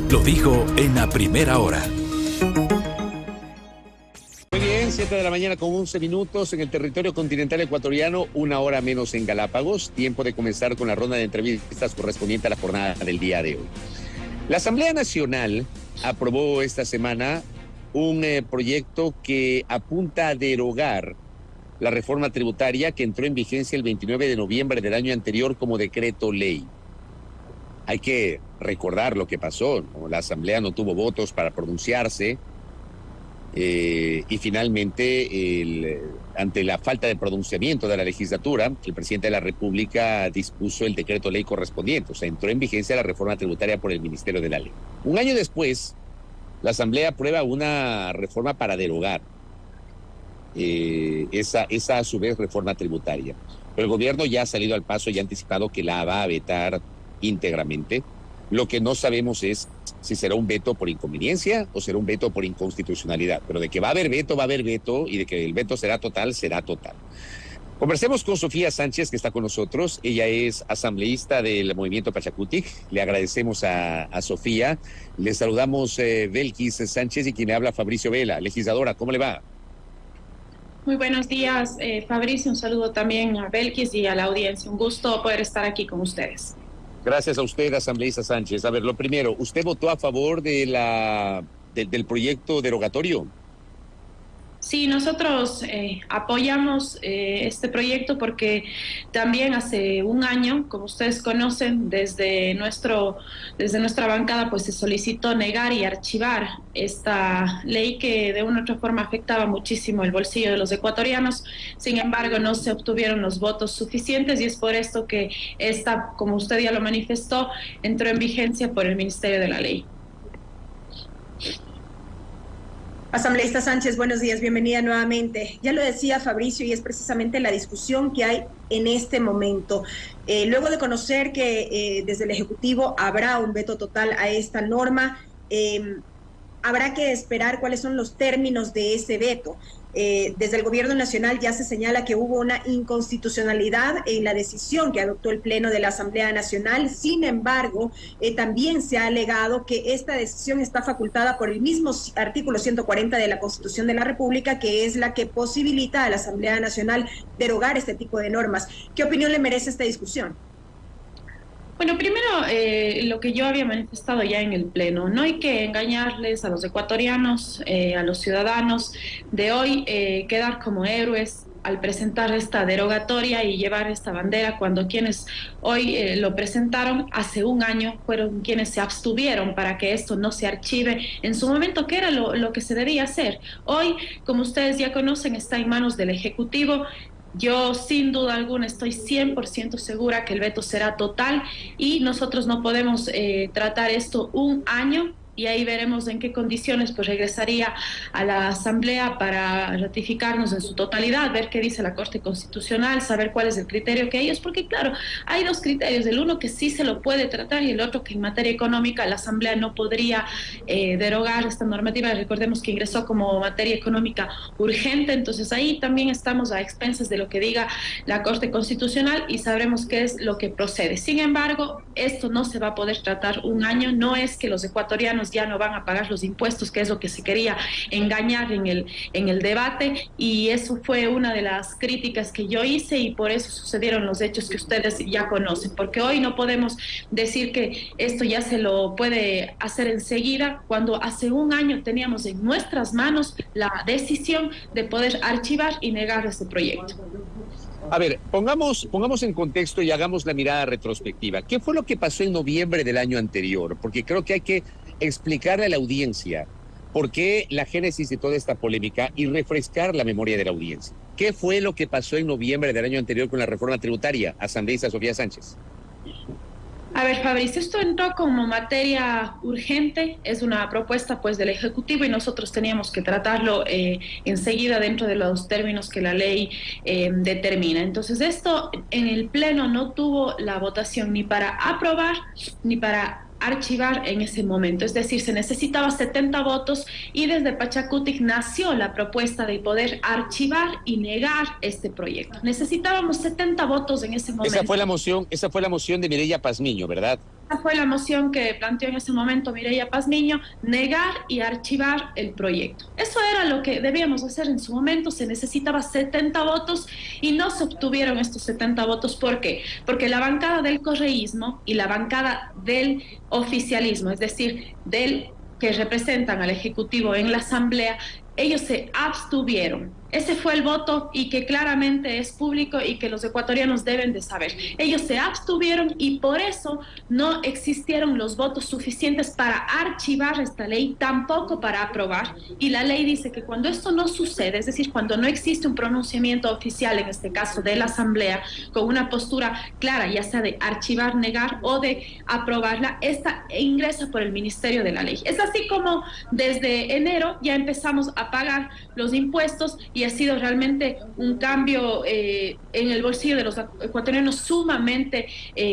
lo dijo en la primera hora. Muy bien, 7 de la mañana con 11 minutos en el territorio continental ecuatoriano, 1 hora menos en Galápagos. Tiempo de comenzar con la ronda de entrevistas correspondiente a la jornada del día de hoy. La Asamblea Nacional aprobó esta semana un proyecto que apunta a derogar la reforma tributaria que entró en vigencia el 29 de noviembre del año anterior como decreto ley. Hay que recordar lo que pasó, ¿no? La Asamblea no tuvo votos para pronunciarse y finalmente, ante la falta de pronunciamiento de la legislatura, el presidente de la República dispuso el decreto ley correspondiente, o sea, entró en vigencia la reforma tributaria por el Ministerio de la Ley. Un año después, la Asamblea aprueba una reforma para derogar esa a su vez reforma tributaria. Pero el gobierno ya ha salido al paso y ha anticipado que la va a vetar íntegramente. Lo que no sabemos es si será un veto por inconveniencia o será un veto por inconstitucionalidad. Pero de que va a haber veto, y de que el veto será total, será total. Conversemos con Sofía Sánchez, que está con nosotros. Ella es asambleísta del Movimiento Pachacutic. Le agradecemos a Sofía. Le saludamos Belkis Sánchez y quien le habla Fabricio Vela. Legisladora, ¿cómo le va? Muy buenos días, Fabricio. Un saludo también a Belkis y a la audiencia. Un gusto poder estar aquí con ustedes. Gracias a usted, asambleísta Sánchez. A ver, lo primero, ¿usted votó a favor de del proyecto derogatorio? Sí, nosotros apoyamos este proyecto porque también hace un año, como ustedes conocen, desde nuestra bancada pues se solicitó negar y archivar esta ley que de una u otra forma afectaba muchísimo el bolsillo de los ecuatorianos. Sin embargo, no se obtuvieron los votos suficientes y es por esto que esta, como usted ya lo manifestó, entró en vigencia por el Ministerio de la Ley. Asambleísta Sánchez, buenos días, bienvenida nuevamente. Ya lo decía Fabricio y es precisamente la discusión que hay en este momento. Luego de conocer que desde el Ejecutivo habrá un veto total a esta norma, habrá que esperar cuáles son los términos de ese veto. Desde el Gobierno Nacional ya se señala que hubo una inconstitucionalidad en la decisión que adoptó el Pleno de la Asamblea Nacional. Sin embargo, también se ha alegado que esta decisión está facultada por el mismo artículo 140 de la Constitución de la República, que es la que posibilita a la Asamblea Nacional derogar este tipo de normas. ¿Qué opinión le merece esta discusión? Bueno, primero, lo que yo había manifestado ya en el Pleno, no hay que engañarles a los ecuatorianos, a los ciudadanos de hoy, quedar como héroes al presentar esta derogatoria y llevar esta bandera cuando quienes hoy lo presentaron hace un año fueron quienes se abstuvieron para que esto no se archive en su momento, que era lo que se debía hacer. Hoy, como ustedes ya conocen, está en manos del Ejecutivo. Yo sin duda alguna estoy 100% segura que el veto será total y nosotros no podemos tratar esto un año y ahí veremos en qué condiciones pues regresaría a la Asamblea para ratificarnos en su totalidad, ver qué dice la Corte Constitucional, saber cuál es el criterio que ellos, porque claro, hay dos criterios, el uno que sí se lo puede tratar y el otro que en materia económica la Asamblea no podría derogar esta normativa. Recordemos que ingresó como materia económica urgente, entonces ahí también estamos a expensas de lo que diga la Corte Constitucional y sabremos qué es lo que procede. Sin embargo, esto no se va a poder tratar un año, no es que los ecuatorianos ya no van a pagar los impuestos, que es lo que se quería engañar en el debate, y eso fue una de las críticas que yo hice y por eso sucedieron los hechos que ustedes ya conocen, porque hoy no podemos decir que esto ya se lo puede hacer enseguida, cuando hace un año teníamos en nuestras manos la decisión de poder archivar y negar este proyecto. A ver, pongamos en contexto y hagamos la mirada retrospectiva. ¿Qué fue lo que pasó en noviembre del año anterior? Porque creo que hay que explicarle a la audiencia por qué la génesis de toda esta polémica y refrescar la memoria de la audiencia. ¿Qué fue lo que pasó en noviembre del año anterior con la reforma tributaria? Asambleísta Sofía Sánchez. A ver, Fabricio, esto entró como materia urgente, es una propuesta pues del Ejecutivo y nosotros teníamos que tratarlo enseguida dentro de los términos que la ley determina. Entonces esto en el Pleno no tuvo la votación ni para aprobar ni para archivar en ese momento, es decir, se necesitaba 70 votos y desde Pachacutic nació la propuesta de poder archivar y negar este proyecto. Necesitábamos 70 votos en ese momento. Esa fue la moción de Mireya Pazmiño, ¿verdad? Esa fue la moción que planteó en ese momento Mireya Pazmiño, negar y archivar el proyecto. Eso era lo que debíamos hacer en su momento, se necesitaba 70 votos y no se obtuvieron estos 70 votos. ¿Por qué? Porque la bancada del correísmo y la bancada del oficialismo, es decir, del que representan al Ejecutivo en la Asamblea, ellos se abstuvieron. Ese fue el voto y que claramente es público y que los ecuatorianos deben de saber. Ellos se abstuvieron y por eso no existieron los votos suficientes para archivar esta ley, tampoco para aprobar. Y la ley dice que cuando esto no sucede, es decir, cuando no existe un pronunciamiento oficial, en este caso de la Asamblea, con una postura clara, ya sea de archivar, negar o de aprobarla, esta ingresa por el Ministerio de la Ley. Es así como desde enero ya empezamos a pagar los impuestos y ha sido realmente un cambio en el bolsillo de los ecuatorianos sumamente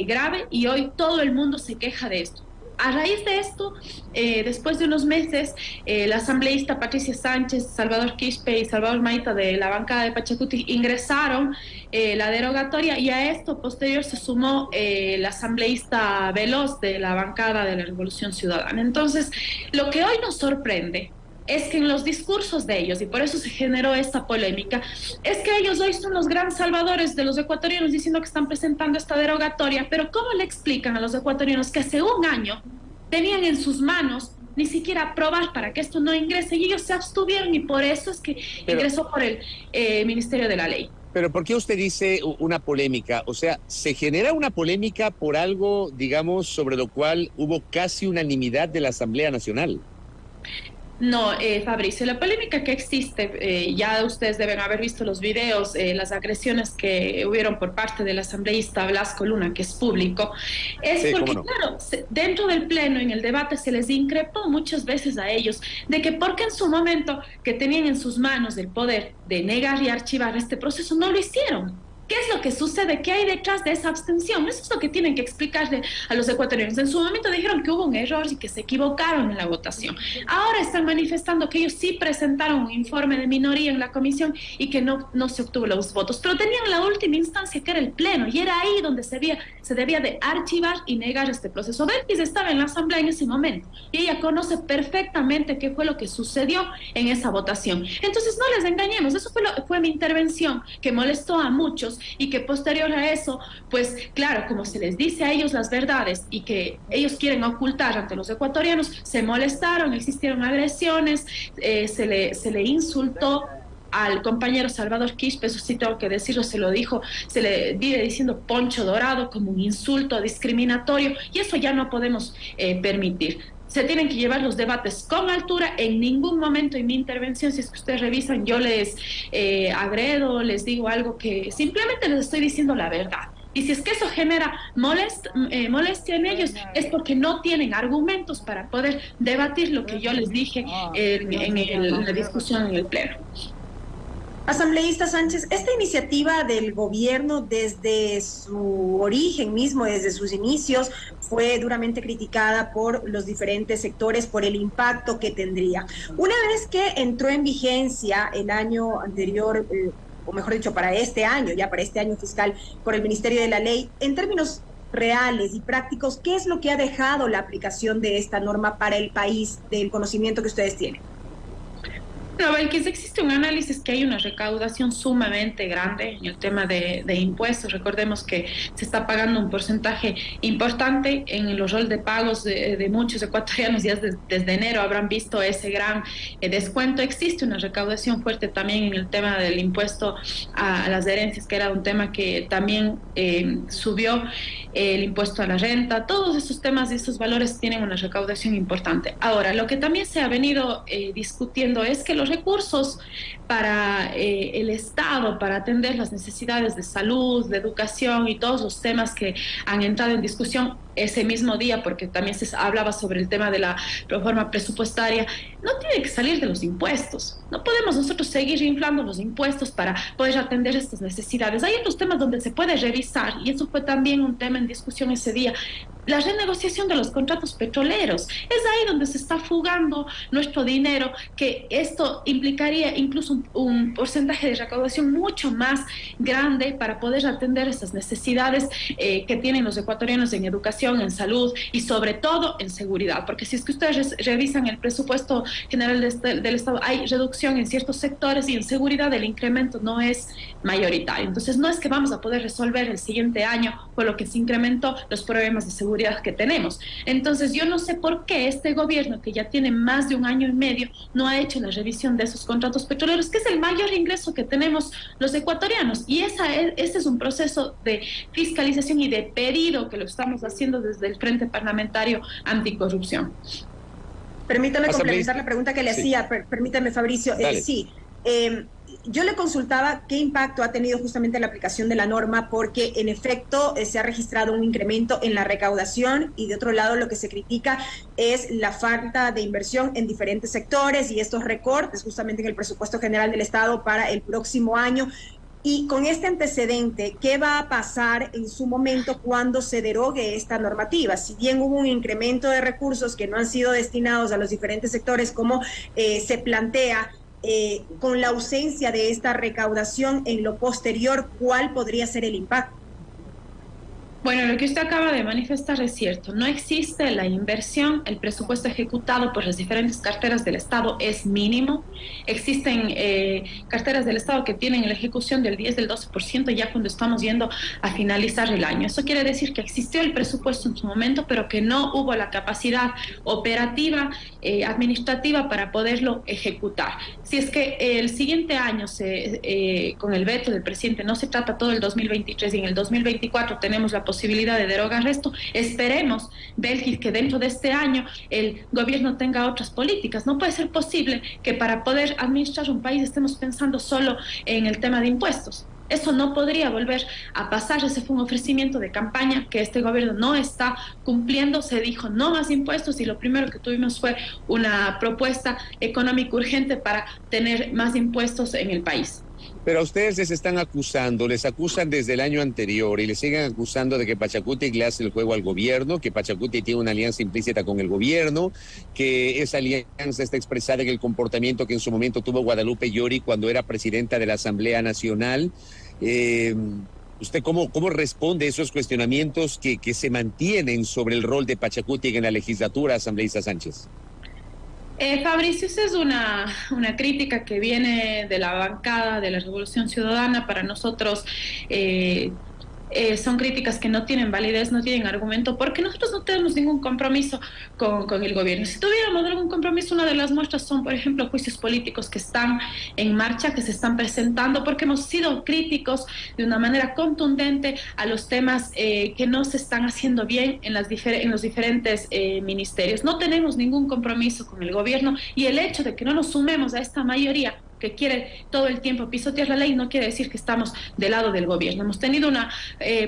grave y hoy todo el mundo se queja de esto. A raíz de esto, después de unos meses, la asambleísta Patricia Sánchez, Salvador Quispe y Salvador Maita de la bancada de Pachacuti ingresaron la derogatoria y a esto posterior se sumó la asambleísta Veloz de la bancada de la Revolución Ciudadana. Entonces, lo que hoy nos sorprende es que en los discursos de ellos, y por eso se generó esta polémica, es que ellos hoy son los grandes salvadores de los ecuatorianos diciendo que están presentando esta derogatoria, pero ¿cómo le explican a los ecuatorianos que hace un año tenían en sus manos ni siquiera aprobar para que esto no ingrese y ellos se abstuvieron y por eso es que ingresó por el Ministerio de la Ley? Pero ¿por qué usted dice una polémica? O sea, ¿se genera una polémica por algo, digamos, sobre lo cual hubo casi unanimidad de la Asamblea Nacional? No, Fabricio, la polémica que existe, ya ustedes deben haber visto los videos, las agresiones que hubieron por parte del asambleísta Blasco Luna, que es público, es porque, claro, dentro del Pleno, en el debate, se les increpó muchas veces a ellos de que porque en su momento que tenían en sus manos el poder de negar y archivar este proceso, no lo hicieron. ¿Qué es lo que sucede? ¿Qué hay detrás de esa abstención? Eso es lo que tienen que explicarle a los ecuatorianos. En su momento dijeron que hubo un error y que se equivocaron en la votación. Ahora están manifestando que ellos sí presentaron un informe de minoría en la comisión y que no se obtuvo los votos. Pero tenían la última instancia, que era el Pleno, y era ahí donde se debía de archivar y negar este proceso. Belkis estaba en la Asamblea en ese momento y ella conoce perfectamente qué fue lo que sucedió en esa votación. Entonces no les engañemos, eso fue mi intervención que molestó a muchos y que posterior a eso, pues claro, como se les dice a ellos las verdades y que ellos quieren ocultar ante los ecuatorianos, se molestaron, existieron agresiones, se le insultó al compañero Salvador Quispe, eso sí tengo que decirlo, se le vive diciendo poncho dorado como un insulto discriminatorio y eso ya no podemos permitir. Se tienen que llevar los debates con altura. En ningún momento en mi intervención, si es que ustedes revisan, yo les agredo, les digo algo que simplemente les estoy diciendo la verdad. Y si es que eso genera molestia en ellos, es porque no tienen argumentos para poder debatir lo que yo les dije en la discusión en el Pleno. Asambleísta Sánchez, esta iniciativa del gobierno desde su origen mismo, desde sus inicios, fue duramente criticada por los diferentes sectores por el impacto que tendría. Una vez que entró en vigencia el año anterior, o mejor dicho, para este año fiscal, por el Ministerio de la Ley, en términos reales y prácticos, ¿qué es lo que ha dejado la aplicación de esta norma para el país, del conocimiento que ustedes tienen? No, Belkis, existe un análisis que hay una recaudación sumamente grande en el tema de impuestos. Recordemos que se está pagando un porcentaje importante en los roles de pagos de muchos ecuatorianos. Ya desde enero habrán visto ese gran descuento. Existe una recaudación fuerte también en el tema del impuesto a las herencias, que era un tema que también subió, el impuesto a la renta. Todos esos temas y esos valores tienen una recaudación importante. Ahora, lo que también se ha venido discutiendo es que los recursos para el Estado, para atender las necesidades de salud, de educación y todos los temas que han entrado en discusión ese mismo día, porque también se hablaba sobre el tema de la reforma presupuestaria, no tiene que salir de los impuestos. No podemos nosotros seguir inflando los impuestos para poder atender estas necesidades. Hay otros temas donde se puede revisar, y eso fue también un tema en discusión ese día, la renegociación de los contratos petroleros. Es ahí donde se está fugando nuestro dinero, que esto implicaría incluso un porcentaje de recaudación mucho más grande para poder atender esas necesidades que tienen los ecuatorianos en educación, en salud y sobre todo en seguridad. Porque si es que ustedes revisan el presupuesto general del Estado, hay reducción en ciertos sectores y en seguridad el incremento no es mayoritario. Entonces no es que vamos a poder resolver el siguiente año por lo que se incrementó los problemas de seguridad que tenemos. Entonces yo no sé por qué este gobierno, que ya tiene más de un año y medio, no ha hecho la revisión de esos contratos petroleros, que es el mayor ingreso que tenemos los ecuatorianos, y ese es un proceso de fiscalización y de pedido que lo estamos haciendo desde el Frente Parlamentario Anticorrupción. Permítame complementar la pregunta que le hacía, permítame, Fabricio. Sí, yo le consultaba qué impacto ha tenido justamente la aplicación de la norma, porque en efecto se ha registrado un incremento en la recaudación, y de otro lado lo que se critica es la falta de inversión en diferentes sectores y estos recortes justamente en el presupuesto general del Estado para el próximo año. Y con este antecedente, ¿qué va a pasar en su momento cuando se derogue esta normativa? Si bien hubo un incremento de recursos que no han sido destinados a los diferentes sectores como se plantea, con la ausencia de esta recaudación en lo posterior, ¿cuál podría ser el impacto? Bueno, lo que usted acaba de manifestar es cierto. No existe la inversión, el presupuesto ejecutado por las diferentes carteras del Estado es mínimo. Existen carteras del Estado que tienen la ejecución del 10, del 12% ya cuando estamos yendo a finalizar el año. Eso quiere decir que existió el presupuesto en su momento, pero que no hubo la capacidad operativa, administrativa para poderlo ejecutar. Si es que el siguiente año, con el veto del presidente, no se trata todo el 2023 y en el 2024 tenemos la posibilidad de derogar esto, esperemos, Belkis, que dentro de este año el gobierno tenga otras políticas. No puede ser posible que para poder administrar un país estemos pensando solo en el tema de impuestos. Eso no podría volver a pasar. Ese fue un ofrecimiento de campaña que este gobierno no está cumpliendo. Se dijo no más impuestos y lo primero que tuvimos fue una propuesta económica urgente para tener más impuestos en el país. Pero a ustedes les están acusando, les acusan desde el año anterior y les siguen acusando de que Pachacutic le hace el juego al gobierno, que Pachacutic tiene una alianza implícita con el gobierno, que esa alianza está expresada en el comportamiento que en su momento tuvo Guadalupe Llori cuando era presidenta de la Asamblea Nacional. ¿Usted cómo responde a esos cuestionamientos que se mantienen sobre el rol de Pachacutic en la legislatura, asambleísta Sánchez? Fabricio, esa es una crítica que viene de la bancada de la Revolución Ciudadana. Para nosotros son críticas que no tienen validez, no tienen argumento, porque nosotros no tenemos ningún compromiso con el gobierno. Si tuviéramos algún compromiso, una de las muestras son, por ejemplo, juicios políticos que están en marcha, que se están presentando, porque hemos sido críticos de una manera contundente a los temas que no se están haciendo bien en los diferentes ministerios. No tenemos ningún compromiso con el gobierno, y el hecho de que no nos sumemos a esta mayoría que quiere todo el tiempo pisotear la ley no quiere decir que estamos del lado del gobierno. Hemos tenido una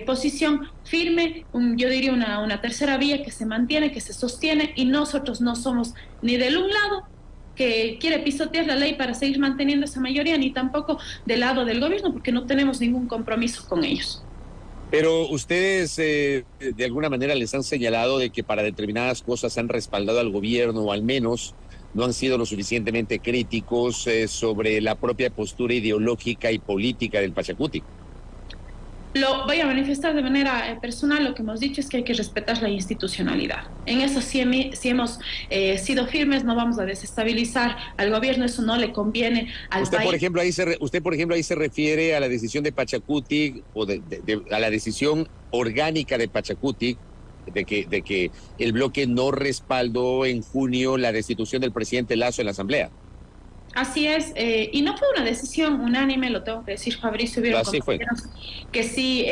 posición firme, yo diría una tercera vía que se mantiene, que se sostiene, y nosotros no somos ni del un lado que quiere pisotear la ley para seguir manteniendo esa mayoría, ni tampoco del lado del gobierno, porque no tenemos ningún compromiso con ellos. Pero ustedes de alguna manera les han señalado de que para determinadas cosas han respaldado al gobierno, o al menos no han sido lo suficientemente críticos sobre la propia postura ideológica y política del Pachacutic. Lo voy a manifestar de manera personal. Lo que hemos dicho es que hay que respetar la institucionalidad. En eso sí hemos sido firmes. No vamos a desestabilizar al gobierno, eso no le conviene al país. Usted, por ejemplo, ahí se refiere a la decisión de Pachacutic, o a la decisión orgánica de Pachacutic, de que el bloque no respaldó en junio la destitución del presidente Lasso en la Asamblea. Así es, y no fue una decisión unánime, lo tengo que decir, Fabricio, hubieron compañeros que sí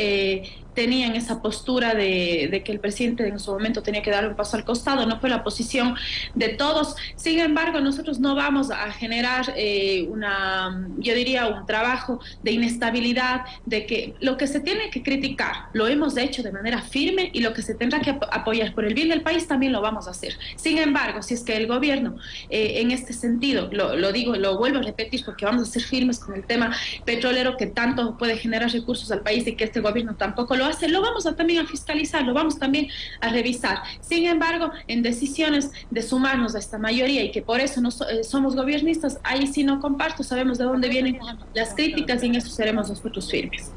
tenían esa postura de que el presidente en su momento tenía que dar un paso al costado. No fue la posición de todos. Sin embargo, nosotros no vamos a generar yo diría un trabajo de inestabilidad, de que lo que se tiene que criticar lo hemos hecho de manera firme, y lo que se tendrá que apoyar por el bien del país también lo vamos a hacer. Sin embargo, si es que el gobierno en este sentido, lo vuelvo a repetir porque vamos a ser firmes con el tema petrolero, que tanto puede generar recursos al país, y que este gobierno tampoco lo lo hace, lo vamos a también a fiscalizar, lo vamos también a revisar. Sin embargo, en decisiones de sumarnos a esta mayoría y que por eso no somos gobiernistas, ahí sí no comparto, sabemos de dónde vienen las críticas y en eso seremos nosotros firmes.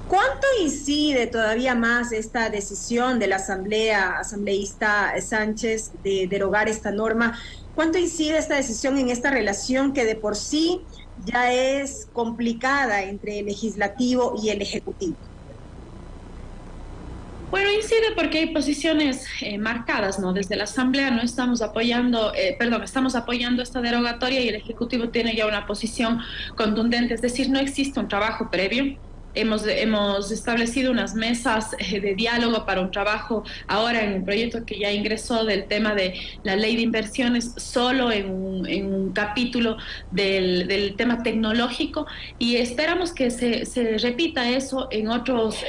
¿Cuánto incide todavía más esta decisión de la asambleísta Sánchez de derogar esta norma? ¿Cuánto incide esta decisión en esta relación que de por sí ya es complicada entre el legislativo y el ejecutivo? Bueno, incide porque hay posiciones marcadas, ¿no? Desde la Asamblea no estamos apoyando, estamos apoyando esta derogatoria y el Ejecutivo tiene ya una posición contundente, es decir, no existe un trabajo previo. Hemos establecido unas mesas de diálogo para un trabajo ahora en un proyecto que ya ingresó del tema de la ley de inversiones, solo en un capítulo del tema tecnológico, y esperamos que se repita eso en otros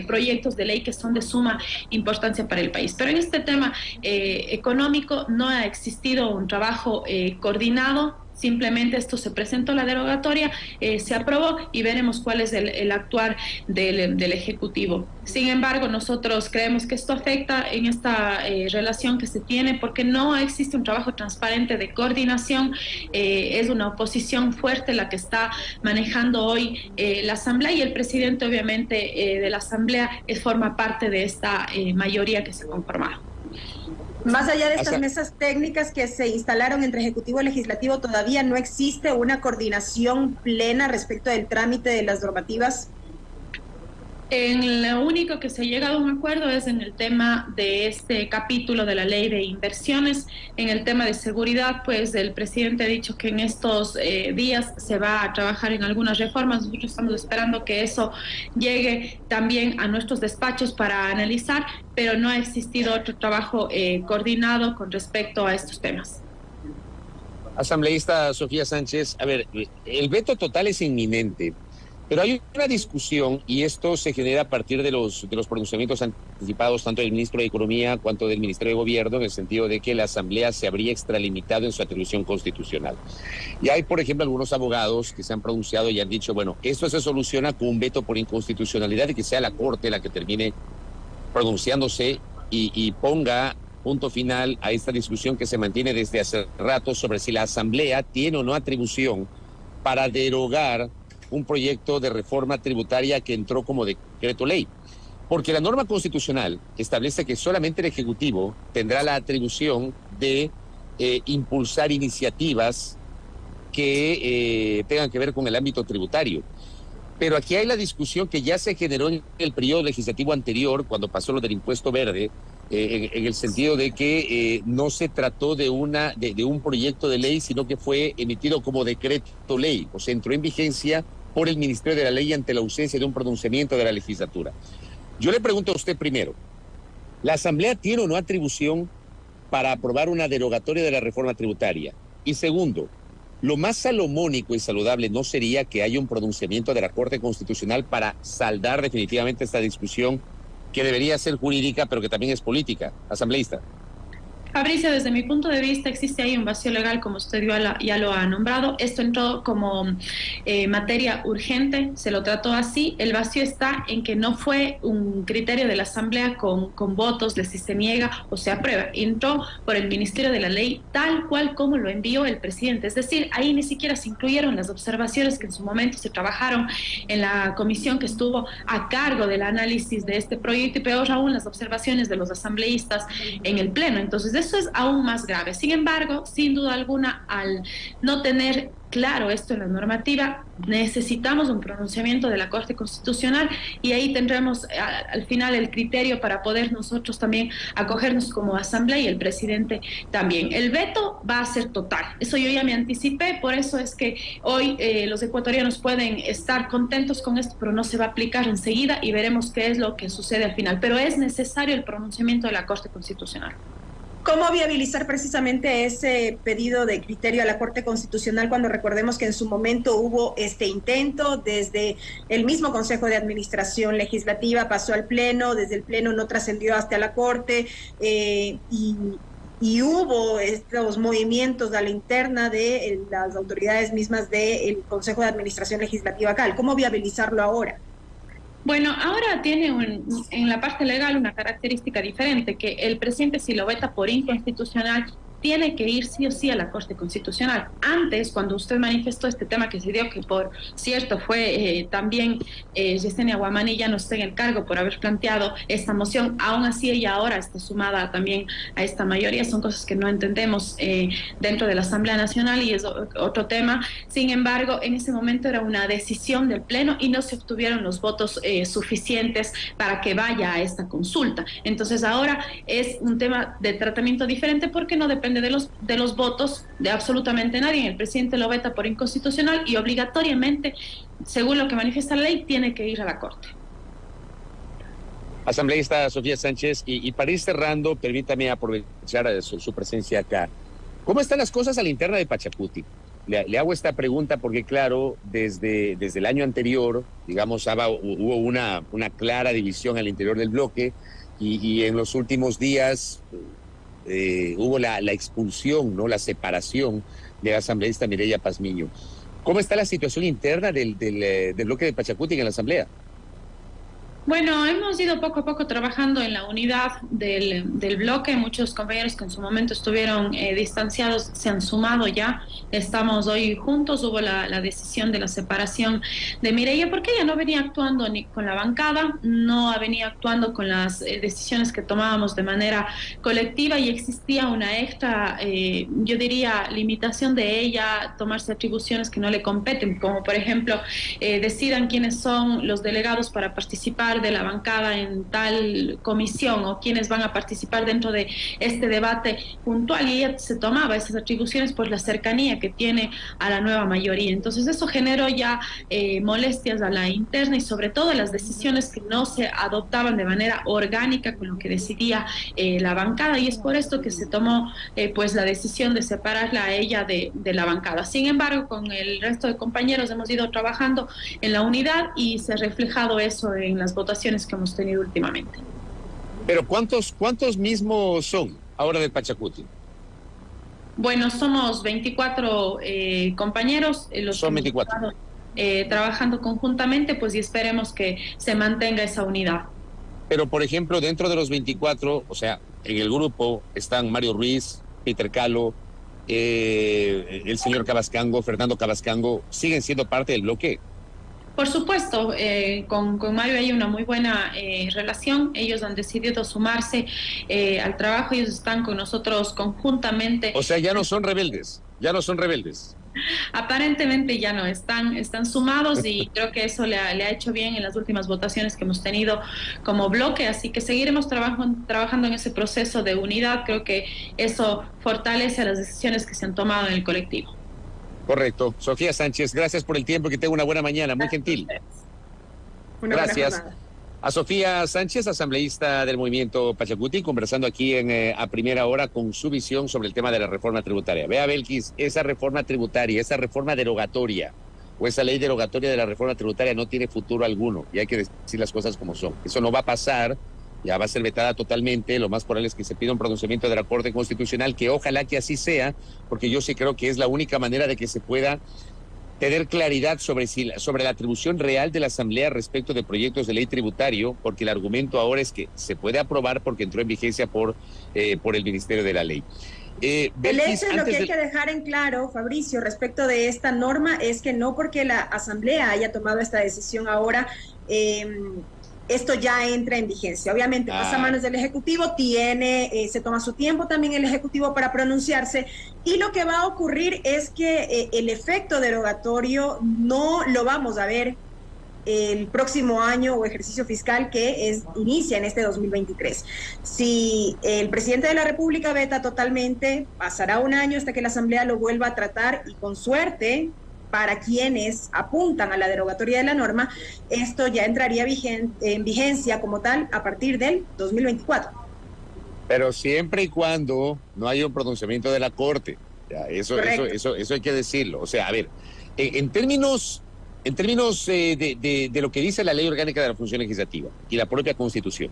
proyectos de ley que son de suma importancia para el país. Pero en este tema económico no ha existido un trabajo coordinado. Simplemente esto se presentó, la derogatoria, se aprobó y veremos cuál es el actuar del Ejecutivo. Sin embargo, nosotros creemos que esto afecta en esta relación que se tiene porque no existe un trabajo transparente de coordinación. Es una oposición fuerte la que está manejando hoy la Asamblea y el presidente, obviamente, de la Asamblea forma parte de esta mayoría que se ha conformado. Más allá de estas mesas técnicas que se instalaron entre Ejecutivo y Legislativo, ¿todavía no existe una coordinación plena respecto del trámite de las normativas? En lo único que se ha llegado a un acuerdo es en el tema de este capítulo de la ley de inversiones. En el tema de seguridad, pues el presidente ha dicho que en estos días se va a trabajar en algunas reformas. Nosotros estamos esperando que eso llegue también a nuestros despachos para analizar, pero no ha existido otro trabajo coordinado con respecto a estos temas. Asambleísta Sofía Sánchez, a ver, el veto total es inminente. Pero hay una discusión, y esto se genera a partir de los pronunciamientos anticipados tanto del ministro de Economía cuanto del Ministerio de Gobierno, en el sentido de que la Asamblea se habría extralimitado en su atribución constitucional. Y hay, por ejemplo, algunos abogados que se han pronunciado y han dicho, bueno, esto se soluciona con un veto por inconstitucionalidad y que sea la Corte la que termine pronunciándose y ponga punto final a esta discusión que se mantiene desde hace rato sobre si la Asamblea tiene o no atribución para derogar un proyecto de reforma tributaria que entró como decreto ley. Porque la norma constitucional establece que solamente el Ejecutivo tendrá la atribución de impulsar iniciativas que tengan que ver con el ámbito tributario. Pero aquí hay la discusión que ya se generó en el periodo legislativo anterior, cuando pasó lo del impuesto verde, en el sentido de que no se trató de un proyecto de ley, sino que fue emitido como decreto ley, o sea, entró en vigencia por el Ministerio de la Ley ante la ausencia de un pronunciamiento de la legislatura. Yo le pregunto a usted primero, ¿la Asamblea tiene o no atribución para aprobar una derogatoria de la reforma tributaria? Y segundo, lo más salomónico y saludable no sería que haya un pronunciamiento de la Corte Constitucional para saldar definitivamente esta discusión que debería ser jurídica, pero que también es política, asambleísta. Fabricio, desde mi punto de vista existe ahí un vacío legal, como usted ya lo ha nombrado. Esto entró como materia urgente, se lo trató así. El vacío está en que no fue un criterio de la Asamblea con votos, de si se niega o se aprueba. Entró por el Ministerio de la Ley tal cual como lo envió el presidente. Es decir, ahí ni siquiera se incluyeron las observaciones que en su momento se trabajaron en la comisión que estuvo a cargo del análisis de este proyecto y peor aún las observaciones de los asambleístas en el Pleno. Entonces, eso es aún más grave. Sin embargo, sin duda alguna, al no tener claro esto en la normativa, necesitamos un pronunciamiento de la Corte Constitucional y ahí tendremos al final el criterio para poder nosotros también acogernos como Asamblea y el presidente también. El veto va a ser total, eso yo ya me anticipé, por eso es que hoy los ecuatorianos pueden estar contentos con esto, pero no se va a aplicar enseguida y veremos qué es lo que sucede al final. Pero es necesario el pronunciamiento de la Corte Constitucional. ¿Cómo viabilizar precisamente ese pedido de criterio a la Corte Constitucional cuando recordemos que en su momento hubo este intento desde el mismo Consejo de Administración Legislativa, pasó al Pleno, desde el Pleno no trascendió hasta la Corte y hubo estos movimientos a la interna de las autoridades mismas del Consejo de Administración Legislativa acá? ¿Cómo viabilizarlo ahora? Bueno, ahora tiene en la parte legal una característica diferente, que el presidente, si lo veta por inconstitucional, tiene que ir sí o sí a la Corte Constitucional. Antes, cuando usted manifestó este tema que se dio, que por cierto fue también Yesenia Guamani ya no está en el cargo por haber planteado esta moción, aún así ella ahora está sumada también a esta mayoría, son cosas que no entendemos dentro de la Asamblea Nacional y es otro tema. Sin embargo, en ese momento era una decisión del Pleno y no se obtuvieron los votos suficientes para que vaya a esta consulta. Entonces ahora es un tema de tratamiento diferente porque no depende de los votos de absolutamente nadie. El presidente lo veta por inconstitucional y obligatoriamente, según lo que manifiesta la ley, tiene que ir a la Corte. Asambleísta Sofía Sánchez, y para ir cerrando, permítame aprovechar su presencia acá. ¿Cómo están las cosas a la interna de Pachacuti? Le hago esta pregunta porque, claro, desde el año anterior, digamos, hubo una clara división al interior del bloque y en los últimos días hubo la expulsión, ¿no? La separación de la asambleísta Mireya Pazmiño. ¿Cómo está la situación interna del bloque de Pachacuti en la asamblea? Bueno, hemos ido poco a poco trabajando en la unidad del bloque. Muchos compañeros que en su momento estuvieron distanciados se han sumado ya. Estamos hoy juntos. Hubo la decisión de la separación de Mireya porque ella no venía actuando ni con la bancada, no venía actuando con las decisiones que tomábamos de manera colectiva y existía una extra, yo diría, limitación de ella tomarse atribuciones que no le competen, como por ejemplo decidan quiénes son los delegados para participar de la bancada en tal comisión o quienes van a participar dentro de este debate puntual, y ella se tomaba esas atribuciones por la cercanía que tiene a la nueva mayoría. Entonces eso generó ya molestias a la interna y sobre todo las decisiones que no se adoptaban de manera orgánica con lo que decidía la bancada, y es por esto que se tomó pues la decisión de separarla a ella de la bancada. Sin embargo, con el resto de compañeros hemos ido trabajando en la unidad y se ha reflejado eso en las votaciones que hemos tenido últimamente. Pero ¿cuántos mismos son ahora del Pachacuti? Bueno, somos 24 compañeros. Los son 24. Trabajando conjuntamente, pues, y esperemos que se mantenga esa unidad. Pero, por ejemplo, dentro de los 24, o sea, en el grupo están Mario Ruiz, Peter Calo, el señor Cabascango, Fernando Cabascango, ¿siguen siendo parte del bloque? Por supuesto, con Mario hay una muy buena relación. Ellos han decidido sumarse al trabajo, ellos están con nosotros conjuntamente. O sea, ya no son rebeldes, ya no son rebeldes. Aparentemente ya no, están sumados y creo que eso le ha hecho bien en las últimas votaciones que hemos tenido como bloque, así que seguiremos trabajando en ese proceso de unidad. Creo que eso fortalece las decisiones que se han tomado en el colectivo. Correcto. Sofía Sánchez, gracias por el tiempo y que tenga una buena mañana, muy gentil. Gracias. A Sofía Sánchez, asambleísta del Movimiento Pachacuti, conversando aquí a primera hora con su visión sobre el tema de la reforma tributaria. Vea, Belkis, esa reforma tributaria, esa reforma derogatoria o esa ley derogatoria de la reforma tributaria no tiene futuro alguno, y hay que decir las cosas como son. Eso no va a pasar, ya va a ser vetada totalmente. Lo más probable es que se pida un pronunciamiento de la Corte Constitucional, que ojalá que así sea, porque yo sí creo que es la única manera de que se pueda tener claridad sobre la atribución real de la Asamblea respecto de proyectos de ley tributario, porque el argumento ahora es que se puede aprobar porque entró en vigencia por el Ministerio de la Ley. El hecho es lo que hay que dejar en claro, Fabricio, respecto de esta norma, es que no porque la Asamblea haya tomado esta decisión ahora, esto ya entra en vigencia. Obviamente pasa a manos del Ejecutivo, se toma su tiempo también el Ejecutivo para pronunciarse, y lo que va a ocurrir es que el efecto derogatorio no lo vamos a ver el próximo año o ejercicio fiscal que inicia en este 2023. Si el presidente de la República veta totalmente, pasará un año hasta que la Asamblea lo vuelva a tratar, y con suerte, para quienes apuntan a la derogatoria de la norma, esto ya entraría en vigencia como tal a partir del 2024. Pero siempre y cuando no haya un pronunciamiento de la Corte. Ya, eso hay que decirlo. O sea, a ver, en términos de lo que dice la Ley Orgánica de la Función Legislativa y la propia Constitución,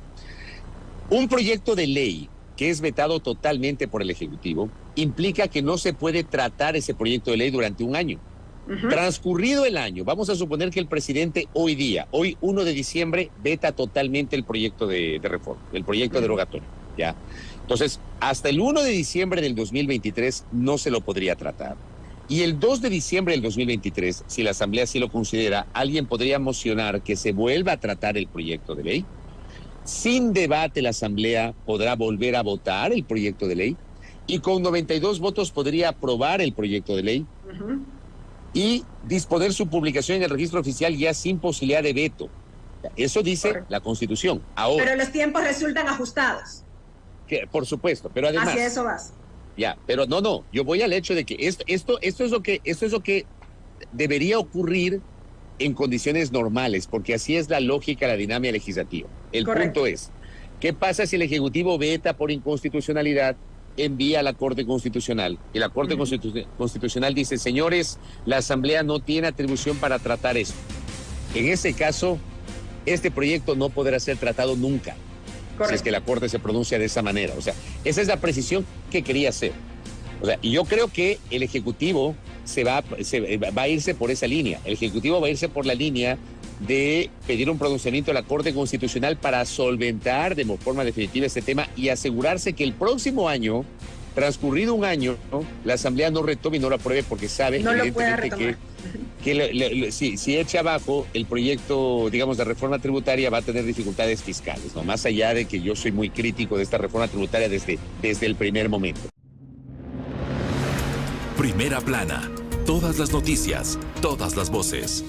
un proyecto de ley que es vetado totalmente por el Ejecutivo implica que no se puede tratar ese proyecto de ley durante un año. Transcurrido el año, vamos a suponer que el presidente hoy 1 de diciembre, veta totalmente el proyecto de reforma, el proyecto derogatorio, ¿ya? Entonces, hasta el 1 de diciembre del 2023 no se lo podría tratar. Y el 2 de diciembre del 2023, si la Asamblea así lo considera, alguien podría mocionar que se vuelva a tratar el proyecto de ley. Sin debate, la Asamblea podrá volver a votar el proyecto de ley y con 92 votos podría aprobar el proyecto de ley y disponer su publicación en el registro oficial ya sin posibilidad de veto. Eso dice la Constitución. Ahora, pero los tiempos resultan ajustados. Por supuesto, pero además... Hacia eso vas. Ya, pero no, yo voy al hecho de que esto es lo que debería ocurrir en condiciones normales, porque así es la lógica, la dinámica legislativa. El punto es, ¿qué pasa si el Ejecutivo veta por inconstitucionalidad, envía a la Corte Constitucional? Y la Corte Constitucional dice, señores, la Asamblea no tiene atribución para tratar eso. En ese caso, este proyecto no podrá ser tratado nunca. Si es que la Corte se pronuncia de esa manera. O sea, esa es la precisión que quería hacer. O sea, y yo creo que el Ejecutivo va a irse por esa línea. El Ejecutivo va a irse por la línea de pedir un pronunciamiento de la Corte Constitucional para solventar de forma definitiva este tema y asegurarse que el próximo año, transcurrido un año, la Asamblea no retome y no lo apruebe porque sabe evidentemente que si echa abajo el proyecto, digamos, de reforma tributaria va a tener dificultades fiscales, ¿no? Más allá de que yo soy muy crítico de esta reforma tributaria desde el primer momento. Primera plana. Todas las noticias, todas las voces.